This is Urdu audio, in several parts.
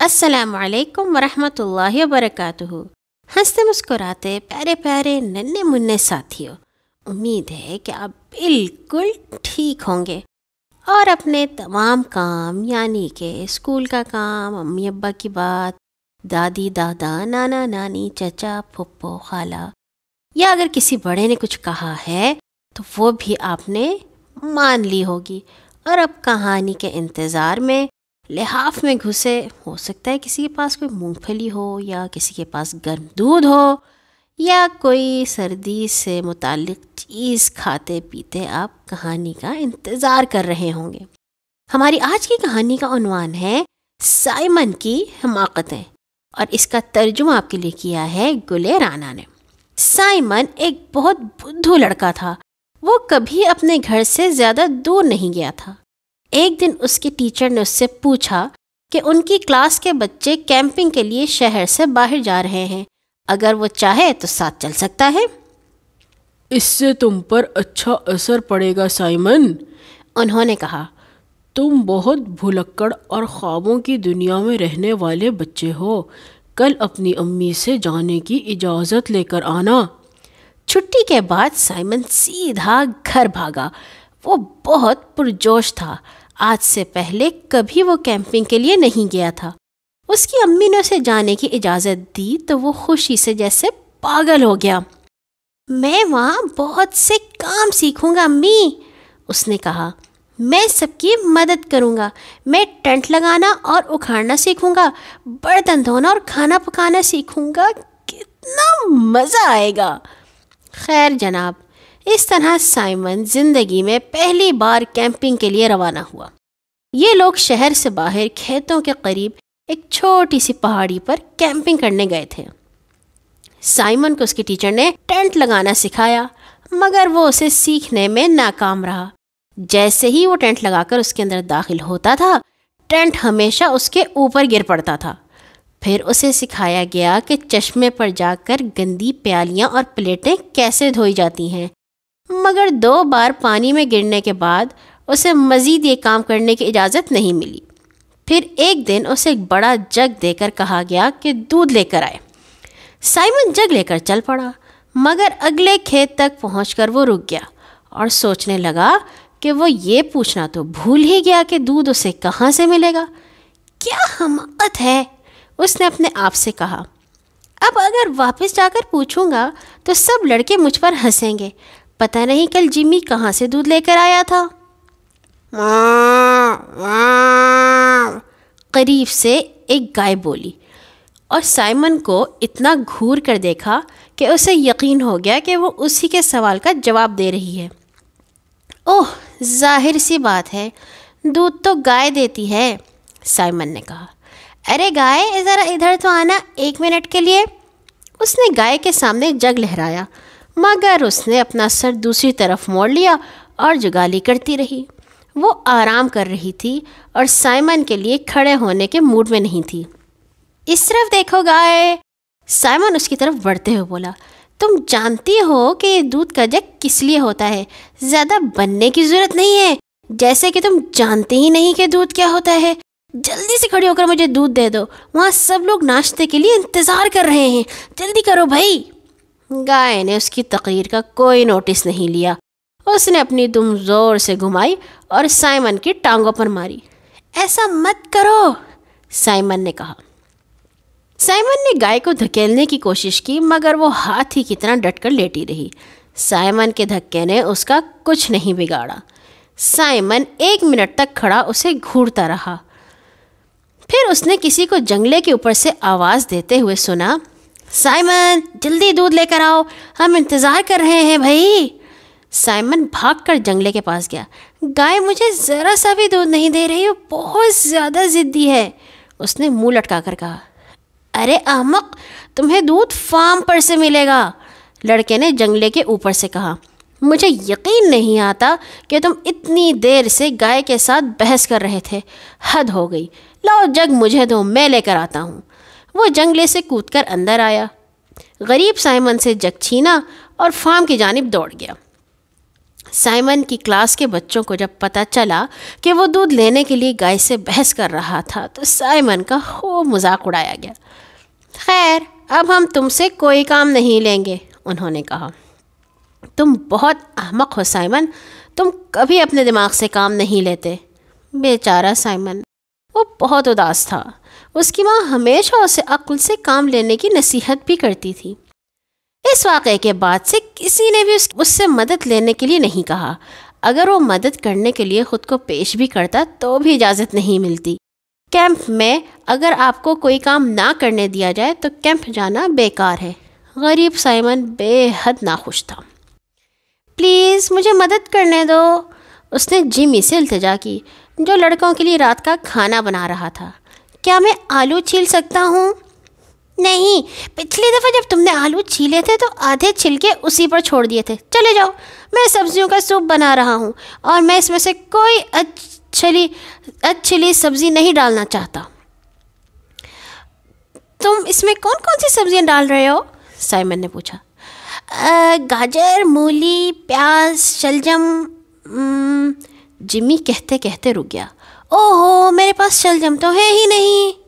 السلام علیکم ورحمۃ اللہ وبرکاتہ۔ ہنستے مسکراتے پیارے پیارے ننھے منھے ساتھیوں، امید ہے کہ آپ بالکل ٹھیک ہوں گے اور اپنے تمام کام یعنی کہ اسکول کا کام، امی ابا کی بات، دادی دادا، نانا نانی، چچا پھپھو خالہ، یا اگر کسی بڑے نے کچھ کہا ہے تو وہ بھی آپ نے مان لی ہوگی، اور اب کہانی کے انتظار میں لحاف میں گھسے، ہو سکتا ہے کسی کے پاس کوئی مونگ پھلی ہو، یا کسی کے پاس گرم دودھ ہو، یا کوئی سردی سے متعلق چیز کھاتے پیتے آپ کہانی کا انتظار کر رہے ہوں گے۔ ہماری آج کی کہانی کا عنوان ہے سائمن کی حماقتیں، اور اس کا ترجمہ آپ کے لیے کیا ہے گل رانا نے۔ سائمن ایک بہت بدھو لڑکا تھا، وہ کبھی اپنے گھر سے زیادہ دور نہیں گیا تھا۔ ایک دن اس کے ٹیچر نے اس سے پوچھا کہ ان کی کلاس کے بچے کیمپنگ کے لیے شہر سے باہر جا رہے ہیں، اگر وہ چاہے تو ساتھ چل سکتا ہے۔ اس سے تم پر اچھا اثر پڑے گا سائمن، انہوں نے کہا۔ تم بہت بھلکڑ اور خوابوں کی دنیا میں رہنے والے بچے ہو، کل اپنی امی سے جانے کی اجازت لے کر آنا۔ چھٹی کے بعد سائمن سیدھا گھر بھاگا۔ وہ بہت پرجوش تھا، آج سے پہلے کبھی وہ کیمپنگ کے لیے نہیں گیا تھا۔ اس کی امی نے اسے جانے کی اجازت دی تو وہ خوشی سے جیسے پاگل ہو گیا۔ میں وہاں بہت سے کام سیکھوں گا امی، اس نے کہا۔ میں سب کی مدد کروں گا، میں ٹینٹ لگانا اور اکھاڑنا سیکھوں گا، برتن دھونا اور کھانا پکانا سیکھوں گا، کتنا مزہ آئے گا۔ خیر جناب، اس طرح سائمن زندگی میں پہلی بار کیمپنگ کے لیے روانہ ہوا۔ یہ لوگ شہر سے باہر کھیتوں کے قریب ایک چھوٹی سی پہاڑی پر کیمپنگ کرنے گئے تھے۔ سائمن کو اس کے ٹیچر نے ٹینٹ لگانا سکھایا، مگر وہ اسے سیکھنے میں ناکام رہا۔ جیسے ہی وہ ٹینٹ لگا کر اس کے اندر داخل ہوتا تھا، ٹینٹ ہمیشہ اس کے اوپر گر پڑتا تھا۔ پھر اسے سکھایا گیا کہ چشمے پر جا کر گندی پیالیاں اور پلیٹیں کیسے دھوئی جاتی ہیں، مگر 2 بار پانی میں گرنے کے بعد اسے مزید یہ کام کرنے کی اجازت نہیں ملی۔ پھر ایک دن اسے ایک بڑا جگ دے کر کہا گیا کہ دودھ لے کر آئے۔ سائمن جگ لے کر چل پڑا، مگر اگلے کھیت تک پہنچ کر وہ رک گیا اور سوچنے لگا کہ وہ یہ پوچھنا تو بھول ہی گیا کہ دودھ اسے کہاں سے ملے گا۔ کیا حماقت ہے، اس نے اپنے آپ سے کہا۔ اب اگر واپس جا کر پوچھوں گا تو سب لڑکے مجھ پر ہنسیں گے، پتہ نہیں کل جمی کہاں سے دودھ لے کر آیا تھا۔ قریب سے ایک گائے بولی، اور سائمن کو اتنا گھور کر دیکھا کہ اسے یقین ہو گیا کہ وہ اسی کے سوال کا جواب دے رہی ہے۔ اوہ، ظاہر سی بات ہے، دودھ تو گائے دیتی ہے، سائمن نے کہا۔ ارے گائے، ذرا ادھر تو آنا 1 منٹ کے لیے۔ اس نے گائے کے سامنے جگ لہرایا، مگر اس نے اپنا سر دوسری طرف موڑ لیا اور جگالی کرتی رہی۔ وہ آرام کر رہی تھی اور سائمن کے لیے کھڑے ہونے کے موڈ میں نہیں تھی۔ اس طرف دیکھو گائے، سائمن اس کی طرف بڑھتے ہوئے بولا۔ تم جانتی ہو کہ یہ دودھ کا جگ کس لیے ہوتا ہے، زیادہ بننے کی ضرورت نہیں ہے، جیسے کہ تم جانتے ہی نہیں کہ دودھ کیا ہوتا ہے۔ جلدی سے کھڑی ہو کر مجھے دودھ دے دو، وہاں سب لوگ ناشتے کے لیے انتظار کر رہے ہیں، جلدی کرو بھائی۔ گائے نے اس کی تقریر کا کوئی نوٹس نہیں لیا۔ اس نے اپنی دم زور سے گھمائی اور سائمن کی ٹانگوں پر ماری۔ ایسا مت کرو، سائمن نے کہا۔ سائمن نے گائے کو دھکیلنے کی کوشش کی، مگر وہ ہاتھی کی طرح ڈٹ کر لیٹی رہی۔ سائمن کے دھکے نے اس کا کچھ نہیں بگاڑا۔ سائمن 1 منٹ تک کھڑا اسے گھورتا رہا۔ پھر اس نے کسی کو جنگلے کے اوپر سے آواز دیتے ہوئے سنا، سائمن جلدی دودھ لے کر آؤ، ہم انتظار کر رہے ہیں بھائی۔ سائمن بھاگ کر جنگلے کے پاس گیا۔ گائے مجھے ذرا سا بھی دودھ نہیں دے رہی، وہ بہت زیادہ ضدی ہے، اس نے منہ لٹکا کر کہا۔ ارے احمق، تمہیں دودھ فارم پر سے ملے گا، لڑکے نے جنگلے کے اوپر سے کہا۔ مجھے یقین نہیں آتا کہ تم اتنی دیر سے گائے کے ساتھ بحث کر رہے تھے، حد ہو گئی، لاؤ جگ مجھے دو، میں لے کر آتا ہوں۔ وہ جنگلے سے کود کر اندر آیا، غریب سائمن سے جگ چھینا اور فارم کی جانب دوڑ گیا۔ سائمن کی کلاس کے بچوں کو جب پتہ چلا کہ وہ دودھ لینے کے لیے گائے سے بحث کر رہا تھا تو سائمن کا خوب مذاق اڑایا گیا۔ خیر، اب ہم تم سے کوئی کام نہیں لیں گے، انہوں نے کہا۔ تم بہت احمق ہو سائمن، تم کبھی اپنے دماغ سے کام نہیں لیتے۔ بیچارہ سائمن، وہ بہت اداس تھا۔ اس کی ماں ہمیشہ اسے عقل سے کام لینے کی نصیحت بھی کرتی تھی۔ اس واقعے کے بعد سے کسی نے بھی اس سے مدد لینے کے لیے نہیں کہا۔ اگر وہ مدد کرنے کے لیے خود کو پیش بھی کرتا تو بھی اجازت نہیں ملتی۔ کیمپ میں اگر آپ کو کوئی کام نہ کرنے دیا جائے تو کیمپ جانا بیکار ہے۔ غریب سائمن بے حد ناخوش تھا۔ پلیز مجھے مدد کرنے دو، اس نے جمی سے التجا کی، جو لڑکوں کے لیے رات کا کھانا بنا رہا تھا۔ کیا میں آلو چھیل سکتا ہوں؟ نہیں، پچھلی دفعہ جب تم نے آلو چھیلے تھے تو آدھے چھلکے اسی پر چھوڑ دیے تھے۔ چلے جاؤ، میں سبزیوں کا سوپ بنا رہا ہوں اور میں اس میں سے کوئی اچھلی سبزی نہیں ڈالنا چاہتا۔ تم اس میں کون کون سی سبزیاں ڈال رہے ہو؟ سائمن نے پوچھا۔ گاجر، مولی، پیاز، شلجم۔ جمی کہتے کہتے رک گیا۔ اوہو، میرے پاس شلجم تو ہے ہی نہیں۔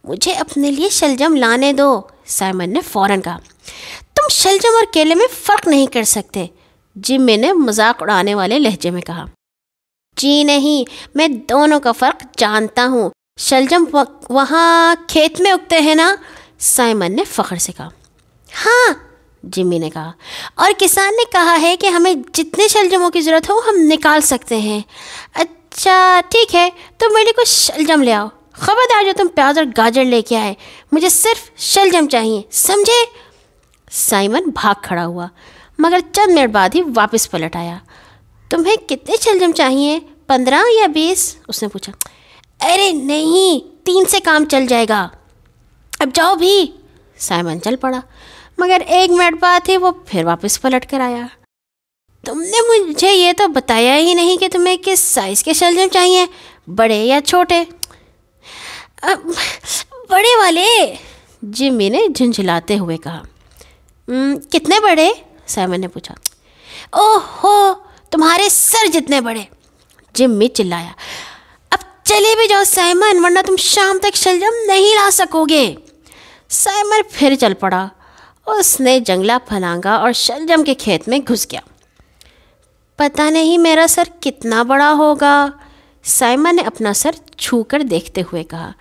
مجھے اپنے لیے شلجم لانے دو، سائمن نے فوراً کہا۔ تم شلجم اور کیلے میں فرق نہیں کر سکتے، جمی نے مذاق اڑانے والے لہجے میں کہا۔ جی نہیں، میں دونوں کا فرق جانتا ہوں۔ شلجم وہاں کھیت میں اگتے ہیں نا، سائمن نے فخر سے کہا۔ ہاں، جمی نے کہا، اور کسان نے کہا ہے کہ ہمیں جتنے شلجموں کی ضرورت ہو ہم نکال سکتے ہیں۔ اچھا ٹھیک ہے، تم میرے کو شلجم لے آؤ۔ خبردار جو تم پیاز اور گاجر لے کے آئے، مجھے صرف شلجم چاہیے، سمجھے؟ سائمن بھاگ کھڑا ہوا، مگر چند منٹ بعد ہی واپس پلٹ آیا۔ تمہیں کتنے شلجم چاہیے، 15 یا 20؟ اس نے پوچھا۔ ارے نہیں، 3 سے کام چل جائے گا۔ اب جاؤ بھی۔ سائمن چل پڑا، مگر 1 منٹ بعد ہی وہ پھر واپس پلٹ کر آیا۔ تم نے مجھے یہ تو بتایا ہی نہیں کہ تمہیں کس سائز کے شلجم چاہیے، بڑے یا چھوٹے؟ بڑے والے، جمی نے جھنجھلاتے ہوئے کہا۔ کتنے بڑے؟ سائمن نے پوچھا۔ اوہ ہو، تمہارے سر جتنے بڑے، جمی چلایا۔ اب چلے بھی جاؤ سائمن، ورنہ تم شام تک شلجم نہیں لا سکو گے۔ سائمن پھر چل پڑا، اس نے جنگلہ پھلانگا اور شلجم کے کھیت میں گھس گیا۔ پتہ نہیں میرا سر کتنا بڑا ہوگا، سائمن نے اپنا سر چھو کر دیکھتے ہوئے کہا۔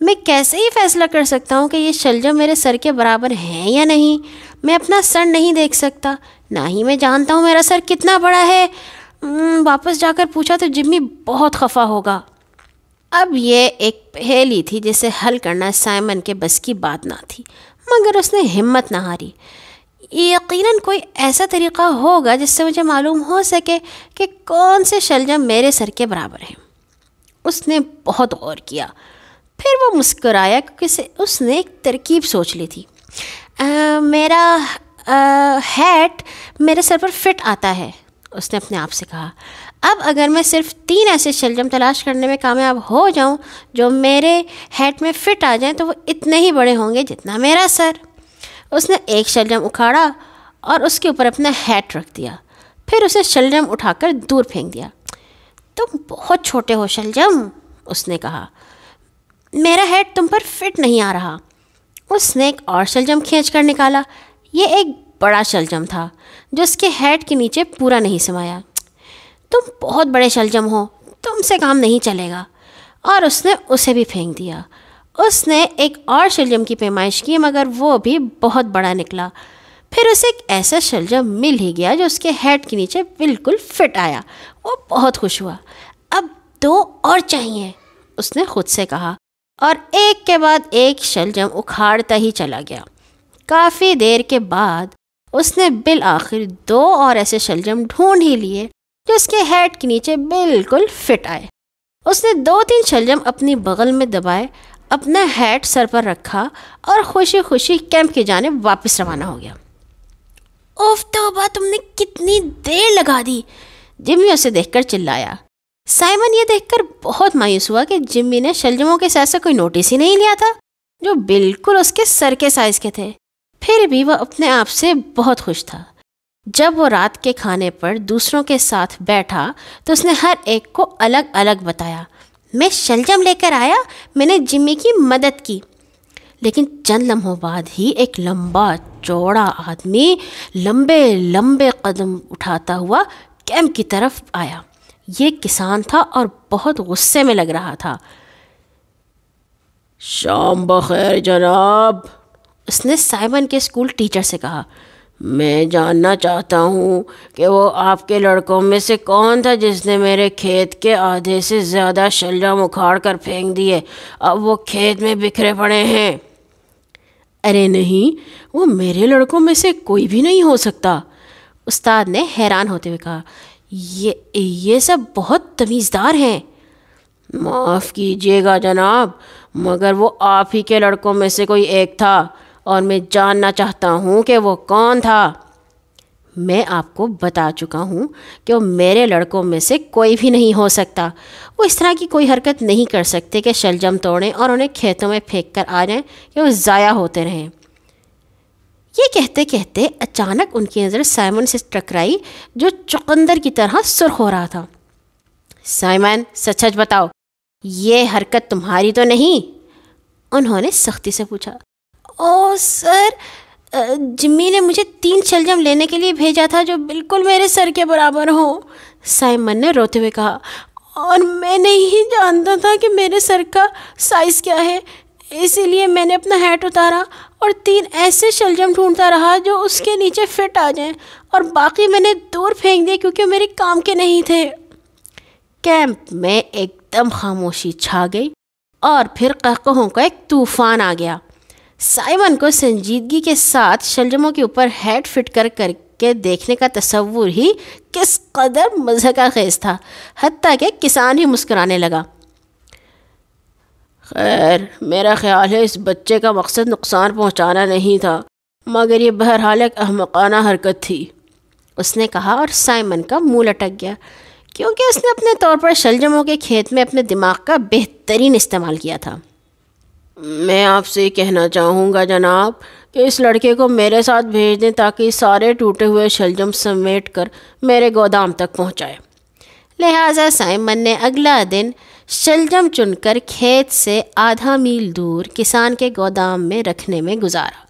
میں کیسے ہی فیصلہ کر سکتا ہوں کہ یہ شلجم میرے سر کے برابر ہیں یا نہیں؟ میں اپنا سر نہیں دیکھ سکتا، نہ ہی میں جانتا ہوں میرا سر کتنا بڑا ہے۔ واپس جا کر پوچھا تو جمی بہت خفا ہوگا۔ اب یہ ایک پہیلی تھی جسے حل کرنا سائمن کے بس کی بات نہ تھی، مگر اس نے ہمت نہ ہاری۔ یقیناً کوئی ایسا طریقہ ہوگا جس سے مجھے معلوم ہو سکے کہ کون سے شلجم میرے سر کے برابر ہیں۔ اس نے بہت غور کیا، پھر وہ مسکرایا کیونکہ اس نے ایک ترکیب سوچ لی تھی۔ میرا ہیٹ میرے سر پر فٹ آتا ہے، اس نے اپنے آپ سے کہا۔ اب اگر میں صرف 3 ایسے شلجم تلاش کرنے میں کامیاب ہو جاؤں جو میرے ہیٹ میں فٹ آ جائیں تو وہ اتنے ہی بڑے ہوں گے جتنا میرا سر۔ اس نے ایک شلجم اکھاڑا اور اس کے اوپر اپنا ہیٹ رکھ دیا، پھر اسے شلجم اٹھا کر دور پھینک دیا۔ تم بہت چھوٹے ہو شلجم، اس نے کہا، میرا ہیٹ تم پر فٹ نہیں آ رہا۔ اس نے ایک اور شلجم کھینچ کر نکالا، یہ ایک بڑا شلجم تھا جو اس کے ہیٹ کے نیچے پورا نہیں سمایا۔ تم بہت بڑے شلجم ہو، تم سے کام نہیں چلے گا، اور اس نے اسے بھی پھینک دیا۔ اس نے ایک اور شلجم کی پیمائش کی مگر وہ بھی بہت بڑا نکلا۔ پھر اسے ایک ایسا شلجم مل ہی گیا جو اس کے ہیڈ کے نیچے بالکل فٹ آیا۔ وہ بہت خوش ہوا۔ اب 2 اور چاہیے، اس نے خود سے کہا، اور ایک کے بعد ایک شلجم اکھاڑتا ہی چلا گیا۔ کافی دیر کے بعد اس نے بالآخر 2 اور ایسے شلجم ڈھونڈ ہی لیے جو اس کے ہیڈ کے نیچے بالکل فٹ آئے۔ اس نے 2-3 شلجم اپنی بغل میں دبائے، اپنا ہیٹ سر پر رکھا اور خوشی خوشی کیمپ کی جانب واپس روانہ ہو گیا۔ اوف توبہ، تم نے کتنی دیر لگا دی، جمی اسے دیکھ کر چلایا۔ سائمن یہ دیکھ کر بہت مایوس ہوا کہ جمی نے شلجموں کے سائز سے کوئی نوٹس ہی نہیں لیا تھا، جو بالکل اس کے سر کے سائز کے تھے۔ پھر بھی وہ اپنے آپ سے بہت خوش تھا۔ جب وہ رات کے کھانے پر دوسروں کے ساتھ بیٹھا تو اس نے ہر ایک کو الگ الگ بتایا، میں شلجم لے کر آیا، میں نے جمی کی مدد کی۔ لیکن چند لمحوں بعد ہی ایک لمبا چوڑا آدمی لمبے لمبے قدم اٹھاتا ہوا کیمپ کی طرف آیا۔ یہ کسان تھا اور بہت غصے میں لگ رہا تھا۔ شام بخیر جناب، اس نے سائمن کے اسکول ٹیچر سے کہا۔ میں جاننا چاہتا ہوں کہ وہ آپ کے لڑکوں میں سے کون تھا جس نے میرے کھیت کے آدھے سے زیادہ شلجم اکھاڑ کر پھینک دیے، اب وہ کھیت میں بکھرے پڑے ہیں۔ ارے نہیں، وہ میرے لڑکوں میں سے کوئی بھی نہیں ہو سکتا، استاد نے حیران ہوتے ہوئے کہا۔ یہ سب بہت تمیزدار ہیں۔ معاف کیجیے گا جناب، مگر وہ آپ ہی کے لڑکوں میں سے کوئی ایک تھا، اور میں جاننا چاہتا ہوں کہ وہ کون تھا۔ میں آپ کو بتا چکا ہوں کہ وہ میرے لڑکوں میں سے کوئی بھی نہیں ہو سکتا۔ وہ اس طرح کی کوئی حرکت نہیں کر سکتے کہ شلجم توڑیں اور انہیں کھیتوں میں پھینک کر آ جائیں کہ وہ ضائع ہوتے رہیں۔ یہ کہتے کہتے اچانک ان کی نظر سائمن سے ٹکرائی جو چقندر کی طرح سرخ ہو رہا تھا۔ سائمن، سچ سچ بتاؤ، یہ حرکت تمہاری تو نہیں؟ انہوں نے سختی سے پوچھا۔ او سر، جمی نے مجھے 3 شلجم لینے کے لیے بھیجا تھا جو بالکل میرے سر کے برابر ہوں، سائمن نے روتے ہوئے کہا، اور میں نہیں جانتا تھا کہ میرے سر کا سائز کیا ہے، اسی لیے میں نے اپنا ہیٹ اتارا اور 3 ایسے شلجم ڈھونڈتا رہا جو اس کے نیچے فٹ آ جائیں، اور باقی میں نے دور پھینک دیے کیونکہ میرے کام کے نہیں تھے۔ کیمپ میں ایک دم خاموشی چھا گئی اور پھر قہقہوں کا ایک طوفان آ گیا۔ سائمن کو سنجیدگی کے ساتھ شلجموں کے اوپر ہیڈ فٹ کر کے دیکھنے کا تصور ہی کس قدر مضحکہ خیز تھا، حتیٰ کہ کسان ہی مسکرانے لگا۔ خیر، میرا خیال ہے اس بچے کا مقصد نقصان پہنچانا نہیں تھا، مگر یہ بہرحال ایک احمقانہ حرکت تھی، اس نے کہا، اور سائمن کا منہ لٹک گیا کیونکہ اس نے اپنے طور پر شلجموں کے کھیت میں اپنے دماغ کا بہترین استعمال کیا تھا۔ میں آپ سے کہنا چاہوں گا جناب کہ اس لڑکے کو میرے ساتھ بھیج دیں تاکہ سارے ٹوٹے ہوئے شلجم سمیٹ کر میرے گودام تک پہنچائے۔ لہٰذا سائمن نے اگلا دن شلجم چن کر کھیت سے آدھا میل دور کسان کے گودام میں رکھنے میں گزارا۔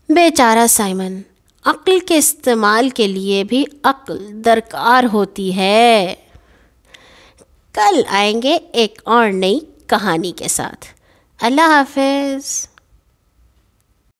بیچارہ سائمن، عقل کے استعمال کے لیے بھی عقل درکار ہوتی ہے۔ کل آئیں گے ایک اور نئی کہانی کے ساتھ۔ اللہ حافظ۔